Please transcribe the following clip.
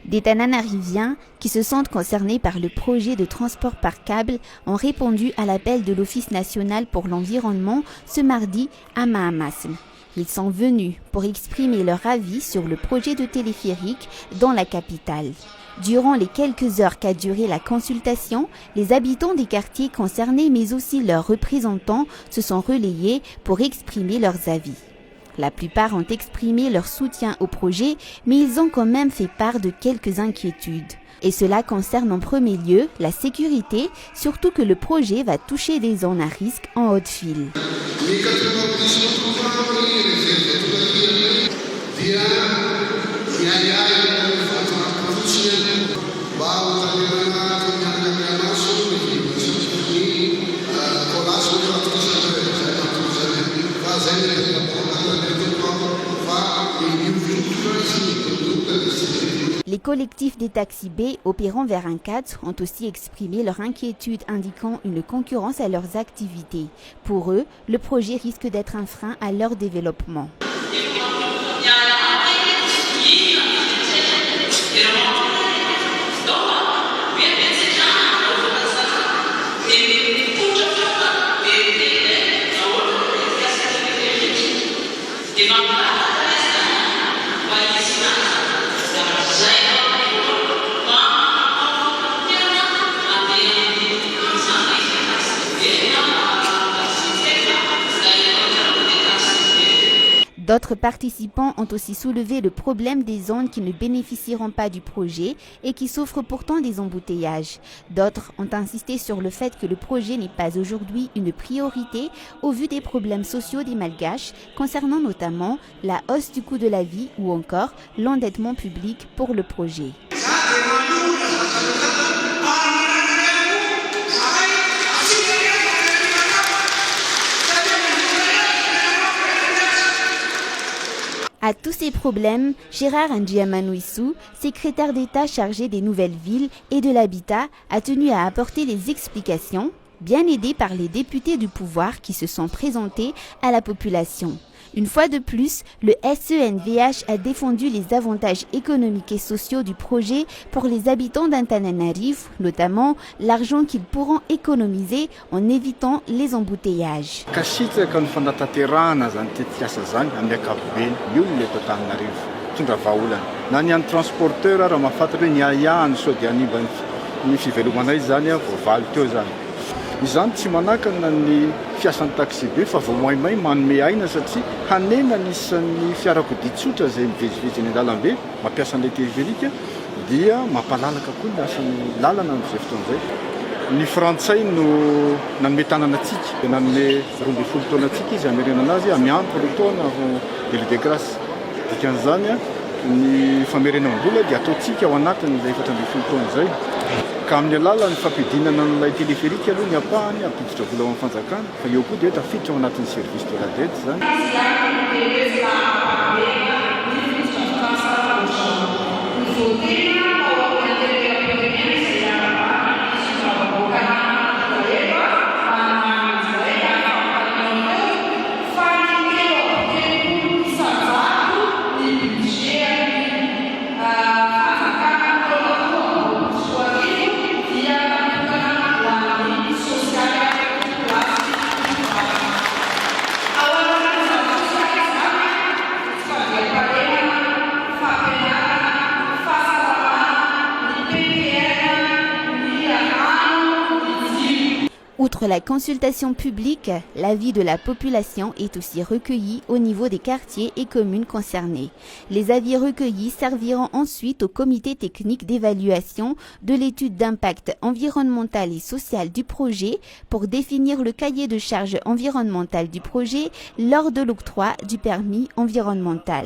Des Tananariviens qui se sentent concernés par le projet de transport par câble ont répondu à l'appel de l'Office national pour l'environnement ce mardi à Mahamasl. Ils sont venus pour exprimer leur avis sur le projet de téléphérique dans la capitale. Durant les quelques heures qu'a duré la consultation, les habitants des quartiers concernés mais aussi leurs représentants se sont relayés pour exprimer leurs avis. La plupart ont exprimé leur soutien au projet, mais ils ont quand même fait part de quelques inquiétudes. Et cela concerne en premier lieu la sécurité, surtout que le projet va toucher des zones à risque en Haute-Ville. Les collectifs des taxis B opérant vers un cadre ont aussi exprimé leur inquiétude indiquant une concurrence à leurs activités. Pour eux, le projet risque d'être un frein à leur développement. D'autres participants ont aussi soulevé le problème des zones qui ne bénéficieront pas du projet et qui souffrent pourtant des embouteillages. D'autres ont insisté sur le fait que le projet n'est pas aujourd'hui une priorité au vu des problèmes sociaux des Malgaches, concernant notamment la hausse du coût de la vie ou encore l'endettement public pour le projet. À tous ces problèmes, Gérard Ndjiamanouissou, secrétaire d'État chargé des nouvelles villes et de l'habitat, a tenu à apporter les explications, bien aidé par les députés du pouvoir qui se sont présentés à la population. Une fois de plus, le SENVH a défendu les avantages économiques et sociaux du projet pour les habitants d'Antananarivo, notamment l'argent qu'ils pourront économiser en évitant les embouteillages. Izany tsy manakana ny fiasan'ny taxi be fa vao moaimay manome aina satria hanena nisan'ny fiarakodia tsotra izay mivezivezy eny an-dalambe mampiasa an'ilay téléphérique dia mampalalaka koa ny asan'ny lalana amin'izay fotoan'izay. Ny frantsay no nanome tanana antsika, nanome 12 taona antsika izy hamerena anazy amianto le taona délai de grâce. Dikan'izany ny famerenam-bola dia ataontsika ao anatin'ilay 12 taona izay. Ka amin'ny alalan'ny fampidinana an'ilay téléphérique aloha ny apahany ampiditra vola ao amin'ny fanjakana fa eo koa dia tafiditra ao anatin'ny service de la dette zany. Outre la consultation publique, l'avis de la population est aussi recueilli au niveau des quartiers et communes concernés. Les avis recueillis serviront ensuite au comité technique d'évaluation de l'étude d'impact environnemental et social du projet pour définir le cahier de charges environnementales du projet lors de l'octroi du permis environnemental.